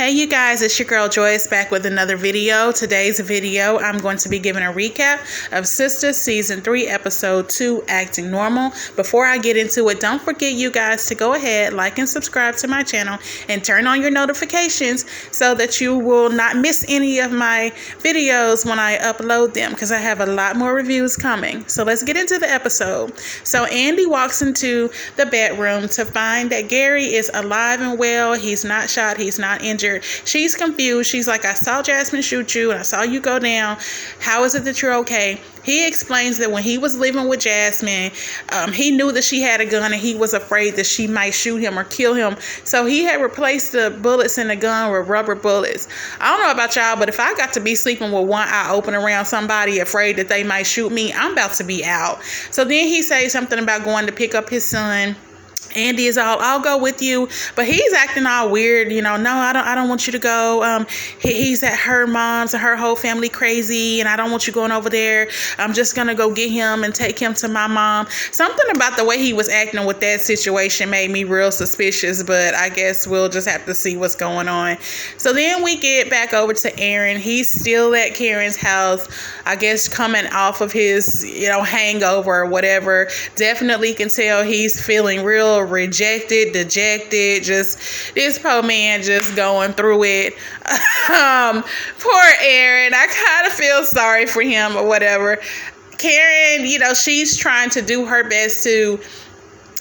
Hey you guys, it's your girl Joyce back with another video. Today's video, I'm going to be giving a recap of Sistas Season 3, Episode 2, Acting Normal. Before I get into it, don't forget you guys to go ahead, like and subscribe to my channel and turn on your notifications so that you will not miss any of my videos when I upload them, because I have a lot more reviews coming. So let's get into the episode. So Andi walks into the bedroom to find that Gary is alive and well. He's not shot, he's not injured. She's confused. She's like, I saw Jasmine shoot you and I saw you go down. How is it that you're okay? He explains that when he was living with Jasmine, he knew that she had a gun and he was afraid that she might shoot him or kill him. So he had replaced the bullets in the gun with rubber bullets. I don't know about y'all, but if I got to be sleeping with one eye open around somebody afraid that they might shoot me, I'm about to be out. So then he says something about going to pick up his son. Andi is all, I'll go with you, but he's acting all weird, no, I don't want you to go. He's at her mom's and her whole family crazy, and I don't want you going over there. I'm just gonna go get him and take him to my mom. Something about the way he was acting with that situation made me real suspicious, but I guess we'll just have to see what's going on. So then we get back over to Aaron. He's still at Karen's house, I guess coming off of his, hangover or whatever. Definitely can tell he's feeling real rejected, dejected, just this poor man just going through it. Poor Aaron. I kind of feel sorry for him or whatever. Karen, she's trying to do her best to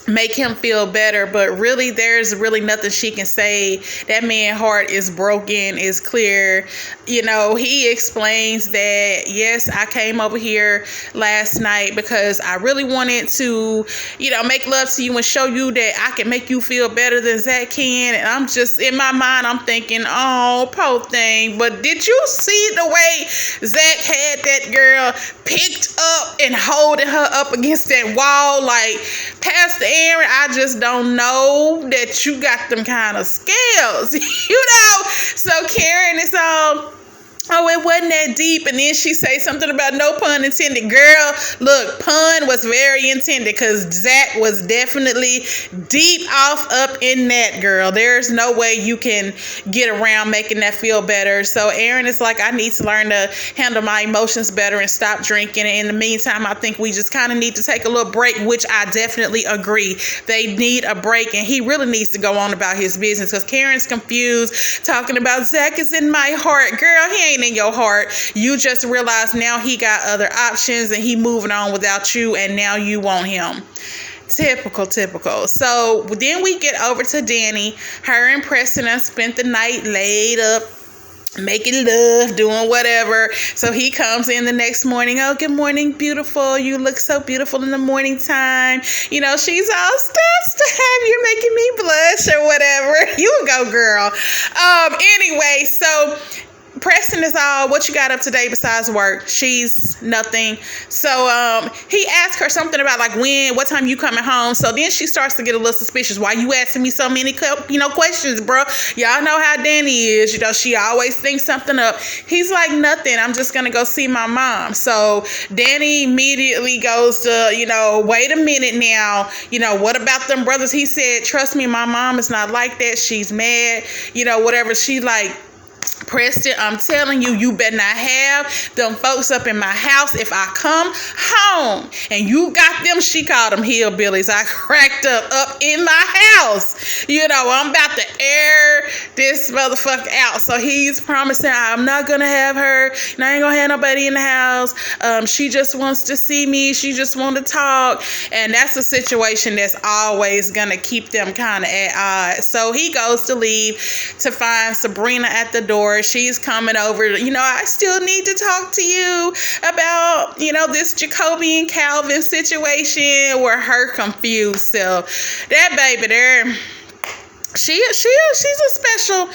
make him feel better, but really there's really nothing she can say. That man's heart is broken, is clear. He explains that, yes, I came over here last night because I really wanted to, make love to you and show you that I can make you feel better than Zach can. And I'm just, in my mind, I'm thinking, oh, poor thing. But did you see the way Zach had that girl picked up and holding her up against that wall? Like, Pastor Aaron, I just don't know that you got them kind of scales, So Karen is all, oh, it wasn't that deep. And then she say something about no pun intended. Girl, look, pun was very intended, because Zach was definitely deep off up in that, girl. There's no way you can get around making that feel better. So Aaron is like, I need to learn to handle my emotions better and stop drinking. And in the meantime, I think we just kind of need to take a little break, which I definitely agree. They need a break, and he really needs to go on about his business, because Karen's confused, talking about Zach is in my heart. Girl, he ain't in your heart. You just realize now he got other options and he moving on without you, and now you want him. Typical. So then we get over to Dani. Her and Preston have spent the night laid up, making love, doing whatever. So he comes in the next morning. Oh, good morning, beautiful. You look so beautiful in the morning time. She's all, stop. You're making me blush or whatever. You go, girl. Anyway, so Preston is all, what you got up today besides work? She's nothing. So he asked her something about like what time you coming home? So then she starts to get a little suspicious. Why you asking me so many questions, bro? Y'all know how Dani is. She always thinks something up. He's like, nothing. I'm just gonna go see my mom. So Dani immediately goes to, wait a minute now. What about them brothers? He said, trust me, my mom is not like that. She's mad. Whatever. She like, Preston, I'm telling you, you better not have them folks up in my house if I come home. And you got them, she called them hillbillies. I cracked up in my house. I'm about to air this motherfucker out. So he's promising, I'm not going to have her. I ain't going to have nobody in the house. She just wants to see me. She just want to talk. And that's a situation that's always going to keep them kind of at odds. So he goes to leave to find Sabrina at the door. She's coming over. I still need to talk to you about, this JaCobi and Calvin situation, where her confused self. That baby there, she's special.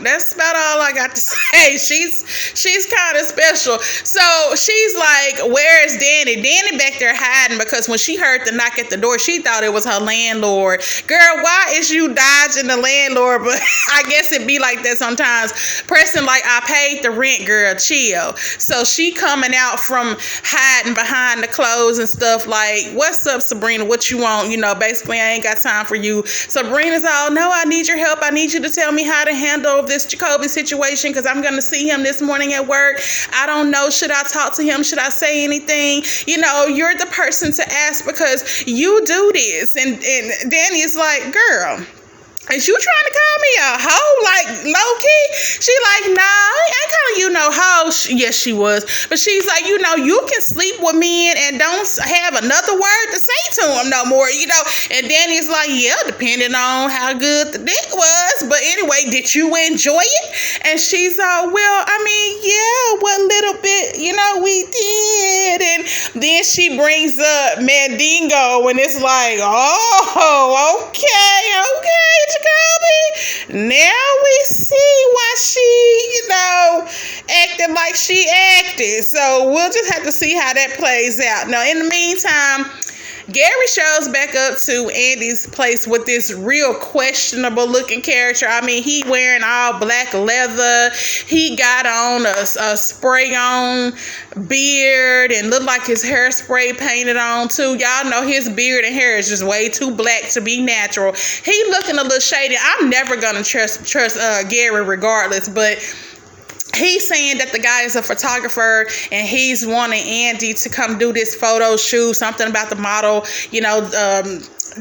That's about all I got to say. She's kind of special. So she's like, where's Dani? Dani back there hiding, because when she heard the knock at the door, she thought it was her landlord. Girl, why is you dodging the landlord? But I guess it be like that sometimes. Preston like, I paid the rent, girl, chill. So she coming out from hiding behind the clothes and stuff like, what's up, Sabrina? What you want? Basically, I ain't got time for you. Sabrina Sabrina's all, no, I need your help. I need you to tell me how to handle this JaCobi situation because I'm going to see him this morning at work. I don't know. Should I talk to him? Should I say anything? You know, you're the person to ask because you do this. And Dani's like, girl, is you trying to call me a hoe, like low-key? She like, nah, I ain't calling you no hoe. Yes, she was. But she's like, you know, you can sleep with men and don't have another word to say to him no more, you know. And Danny's like, yeah, depending on how good the dick was. But anyway, did you enjoy it? And she's all, well, I mean, yeah, what little bit, you know, we did. And then she brings up Mandingo and it's like, oh, okay, JaCobi. Now we see why she, you know, acted like she acted. So we'll just have to see how that plays out. Now, in the meantime, Gary shows back up to Andy's place with this real questionable looking character. I mean, he wearing all black leather. He got on a spray on beard and looked like his hairspray painted on too. Y'all know his beard and hair is just way too black to be natural. He looking a little shady. I'm never gonna trust Gary regardless, but he's saying that the guy is a photographer and he's wanting Andi to come do this photo shoot, something about the model, you know,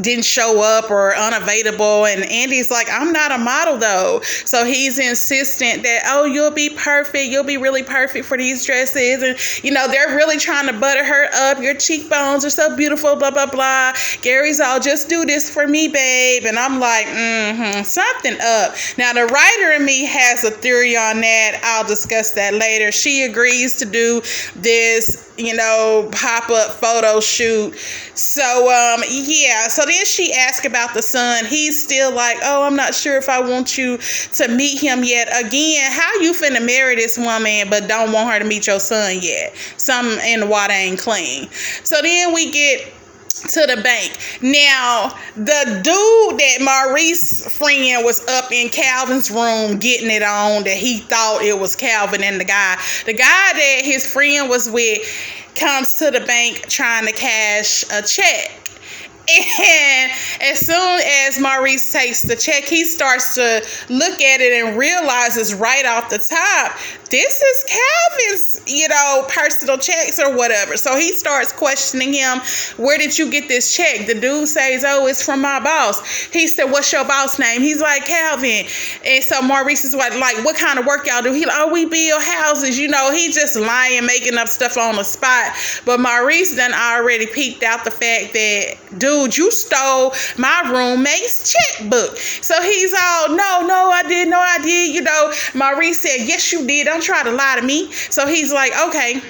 didn't show up or unavailable. And Andy's like, I'm not a model though. So he's insistent that, oh, you'll be perfect. You'll be really perfect for these dresses. And, you know, they're really trying to butter her up. Your cheekbones are so beautiful, blah, blah, blah. Gary's all, just do this for me, babe. And I'm like, something up. Now, the writer in me has a theory on that. I'll discuss that later. She agrees to do this, you know, pop-up photo shoot. So, yeah. So then she asked about the son. He's still like, oh, I'm not sure if I want you to meet him yet. Again, how you finna marry this woman but don't want her to meet your son yet? Something in the water ain't clean. So then we get to the bank. Now, the dude that Maurice's friend was up in Calvin's room getting it on, that he thought it was Calvin and the guy that his friend was with comes to the bank trying to cash a check. And as soon as Maurice takes the check, he starts to look at it and realizes right off the top, this is Calvin's, you know, personal checks or whatever. So he starts questioning him. Where did you get this check? The dude says, oh, it's from my boss. He said, what's your boss name? He's like, Calvin. And so Maurice is like, what kind of work y'all do? He like, oh, we build houses. You know, he just lying, making up stuff on the spot. But Maurice done already peeked out the fact that, dude, you stole my roommate's checkbook. So he's all, no, I did. You know, Maurice said, yes, you did. Don't try to lie to me. So he's like, okay,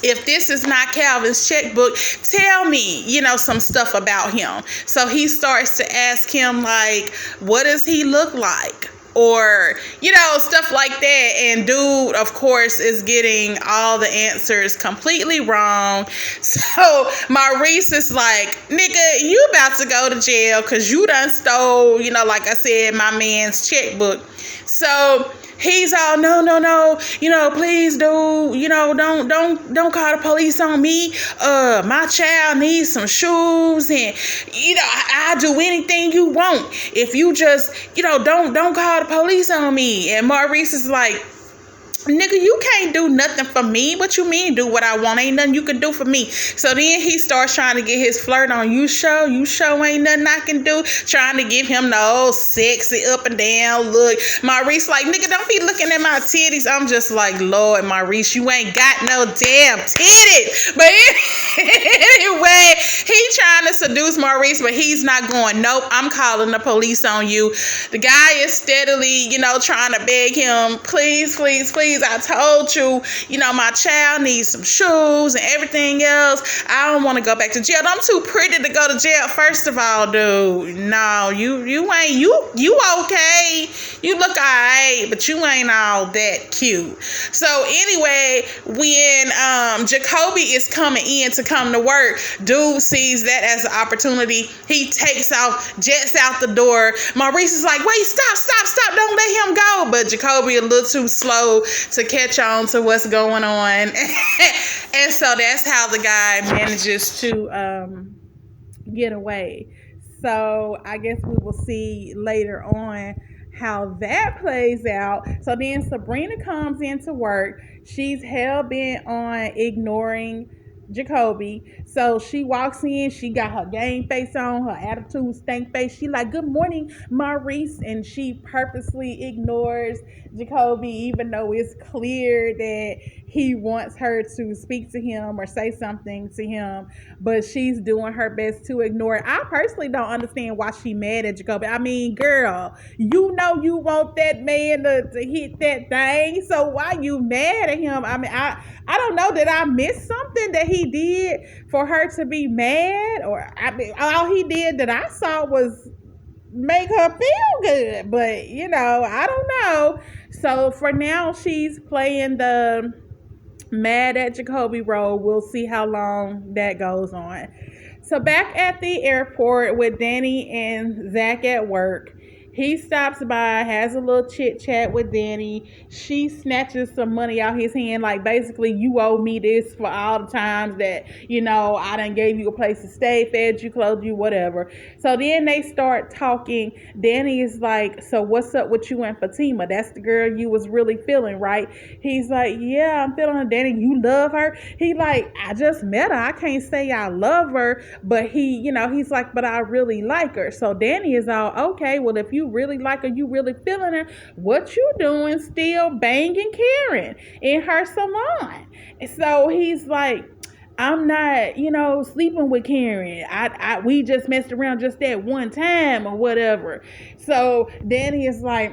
if this is not Calvin's checkbook, tell me, you know, some stuff about him. So he starts to ask him, like, what does he look like? Or, you know, stuff like that. And dude, of course, is getting all the answers completely wrong. So Maurice is like, nigga, you about to go to jail because you done stole, you know, like I said, my man's checkbook. So he's all, no, you know, please, dude, you know, don't call the police on me. My child needs some shoes and, you know, I'll do anything you want if you just, you know, don't call the police on me. And Maurice is like, nigga, you can't do nothing for me. What you mean do what I want? Ain't nothing you can do for me. So then he starts trying to get his flirt on. You show ain't nothing I can do. Trying to give him the old sexy up and down look. Maurice like, nigga, don't be looking at my titties. I'm just like, Lord, Maurice, you ain't got no damn titties. But anyway, he trying to seduce Maurice, but he's not going, nope, I'm calling the police on you. The guy is steadily, you know, trying to beg him, please, I told you, you know, my child needs some shoes and everything else. I don't want to go back to jail. I'm too pretty to go to jail. First of all, dude, no, you ain't, you okay. You look all right, but you ain't all that cute. So anyway, when JaCobi is coming in to come to work, dude sees that as an opportunity. He takes off, jets out the door. Maurice is like, wait, stop, don't let him go. But JaCobi a little too slow to catch on to what's going on. And so that's how the guy manages to get away. So I guess we will see later on how that plays out. So then Sabrina comes into work. She's hell bent on ignoring JaCobi. So she walks in, she got her game face on, her attitude stank face. She like, good morning, Maurice. And she purposely ignores JaCobi, even though it's clear that he wants her to speak to him or say something to him, but she's doing her best to ignore it. I personally don't understand why she mad at JaCobi. I mean, girl, you know you want that man to hit that thing, so why you mad at him? I mean, I don't know, did I miss something that he did for her to be mad? Or I mean, all he did that I saw was make her feel good, but you know, I don't know. So for now, she's playing the mad at JaCobi role. We'll see how long that goes on. So back at the airport with Dani and Zach at work, he stops by, has a little chit chat with Dani. She snatches some money out his hand, like basically, you owe me this for all the times that, you know, I done gave you a place to stay, fed you, clothed you, whatever. So then they start talking. Dani is like, so what's up with you and Fatima? That's the girl you was really feeling, right? He's like, yeah, I'm feeling her. Dani, you love her? He like, I just met her. I can't say I love her, but he, you know, he's like, but I really like her. So Dani is all, okay, well, if you really like her, you really feeling her, what you doing still banging Karen in her salon? So he's like, I'm not, you know, sleeping with Karen. We just messed around just that one time or whatever. So Dani is like,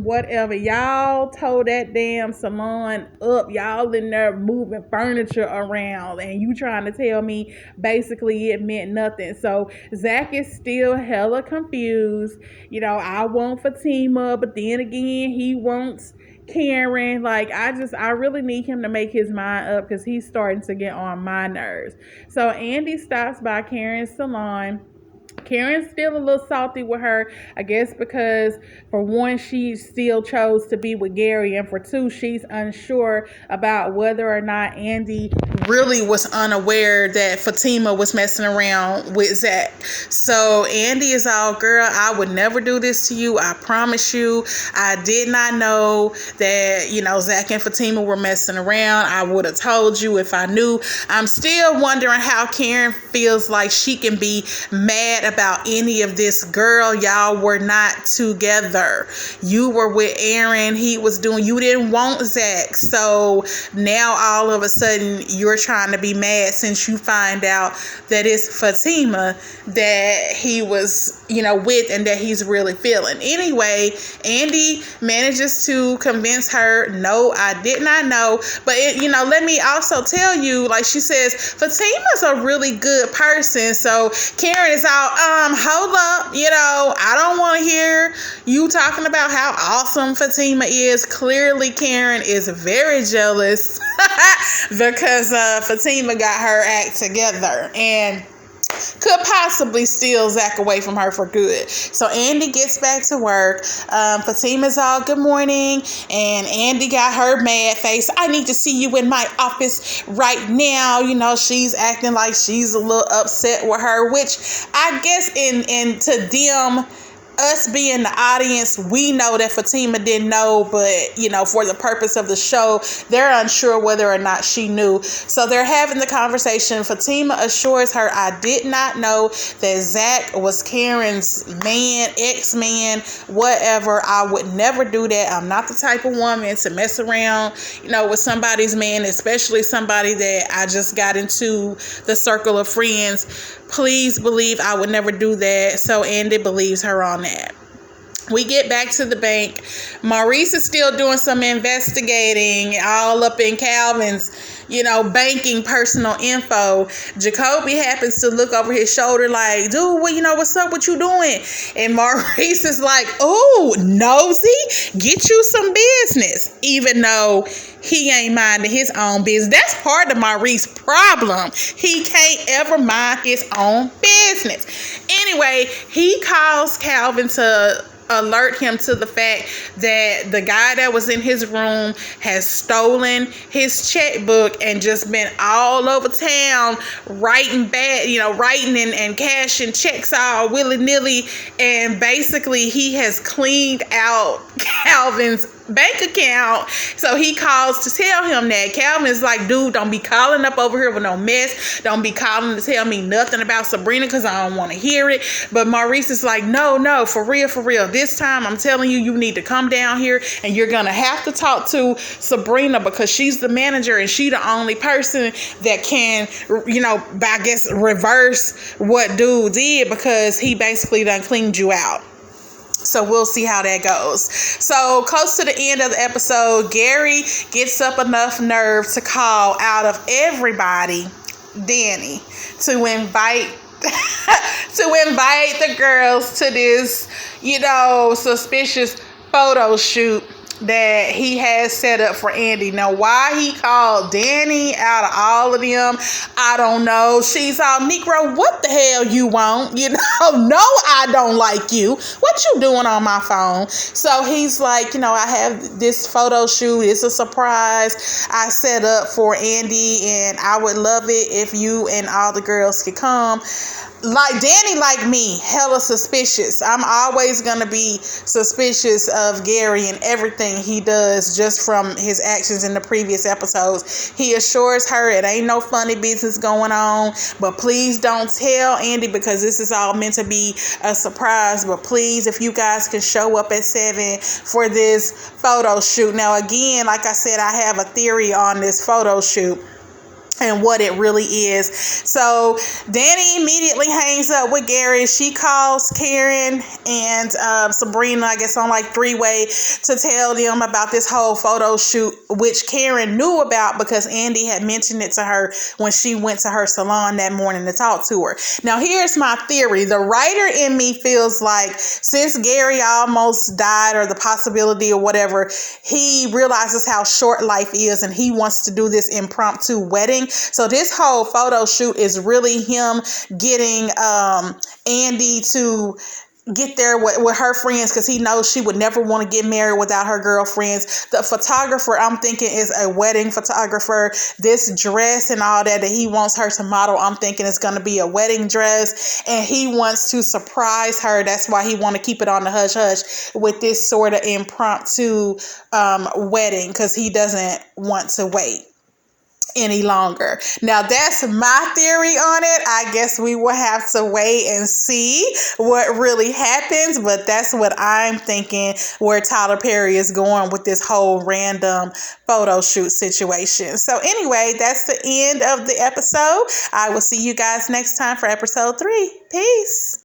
whatever. Y'all tore that damn salon up. Y'all in there moving furniture around, and you trying to tell me basically it meant nothing. So Zach is still hella confused. You know, I want Fatima, but then again, he wants Karen. Like, I really need him to make his mind up, because he's starting to get on my nerves. So Andi stops by Karen's salon. Karen's still a little salty with her, I guess, because for one, she still chose to be with Gary, and for two, she's unsure about whether or not Andi really was unaware that Fatima was messing around with Zach. So Andi is all, girl, I would never do this to you. I promise you. I did not know that, you know, Zach and Fatima were messing around. I would have told you if I knew. I'm still wondering how Karen feels like she can be mad about any of this. Girl, y'all were not together. You were with Aaron. He was doing, you didn't want Zach. So now all of a sudden you're trying to be mad since you find out that it's Fatima that he was, you know, with, and that he's really feeling. Anyway, Andi manages to convince her, no, I did not know. But, you know, let me also tell you, like she says, Fatima's a really good person. So Karen is all, hold up, you know, I don't want to hear you talking about how awesome Fatima is. Clearly, Karen is very jealous because Fatima got her act together and could possibly steal Zach away from her for good. So Andi gets back to work. Fatima's all, good morning. And Andi got her mad face. I need to see you in my office right now. You know, she's acting like she's a little upset with her, which I guess in to them, us being the audience, we know that Fatima didn't know, but, you know, for the purpose of the show, they're unsure whether or not she knew. So they're having the conversation. Fatima assures her, I did not know that Zach was Karen's man, ex-man, whatever. I would never do that. I'm not the type of woman to mess around, you know, with somebody's man, especially somebody that I just got into the circle of friends. Please believe I would never do that. So Andi believes her on that. We get back to the bank. Maurice is still doing some investigating all up in Calvin's, you know, banking personal info. JaCobi happens to look over his shoulder like, dude, well, you know, what's up? What you doing? And Maurice is like, oh, nosy, get you some business, even though he ain't minding his own business. That's part of Maurice's problem. He can't ever mind his own business. Anyway, he calls Calvin to alert him to the fact that the guy that was in his room has stolen his checkbook and just been all over town writing and cashing checks all willy-nilly, and basically he has cleaned out Calvin's bank account. So he calls to tell him that. Calvin is like, dude, don't be calling up over here with no mess. Don't be calling to tell me nothing about Sabrina because I don't want to hear it. But Maurice is like, no, for real. This time I'm telling you, you need to come down here and you're going to have to talk to Sabrina because she's the manager and she the only person that can, I guess, reverse what dude did because he basically done cleaned you out. So we'll see how that goes. So close to the end of the episode, Gary gets up enough nerve to call out of everybody Dani to invite the girls to this, suspicious photo shoot that he has set up for Andi. Now, why he called Dani out of all of them, I don't know. She's all, Negro, what the hell you want? No, I don't like you. What you doing on my phone? So he's like, I have this photo shoot. It's a surprise I set up for Andi, and I would love it if you and all the girls could come. Like Dani, like me, hella suspicious. I'm always going to be suspicious of Gary and everything he does just from his actions in the previous episodes. He assures her it ain't no funny business going on, but please don't tell Andi because this is all meant to be a surprise. But please, if you guys can show up at 7 for this photo shoot. Now, again, like I said, I have a theory on this photo shoot and what it really is. So Dani immediately hangs up with Gary. She calls Karen and Sabrina, I guess on like 3-way, to tell them about this whole photo shoot, which Karen knew about because Andi had mentioned it to her when she went to her salon that morning to talk to her. Now here's my theory. The writer in me feels like since Gary almost died, or the possibility or whatever, he realizes how short life is and he wants to do this impromptu wedding. So this whole photo shoot is really him getting Andi to get there with her friends because he knows she would never want to get married without her girlfriends. The photographer, I'm thinking, is a wedding photographer. This dress and all that he wants her to model, I'm thinking is going to be a wedding dress, and he wants to surprise her. That's why he want to keep it on the hush hush with this sort of impromptu wedding because he doesn't want to wait any longer. Now that's my theory on it. I guess we will have to wait and see what really happens, but that's what I'm thinking where Tyler Perry is going with this whole random photo shoot situation. So anyway, that's the end of the episode. I will see you guys next time for episode 3. Peace.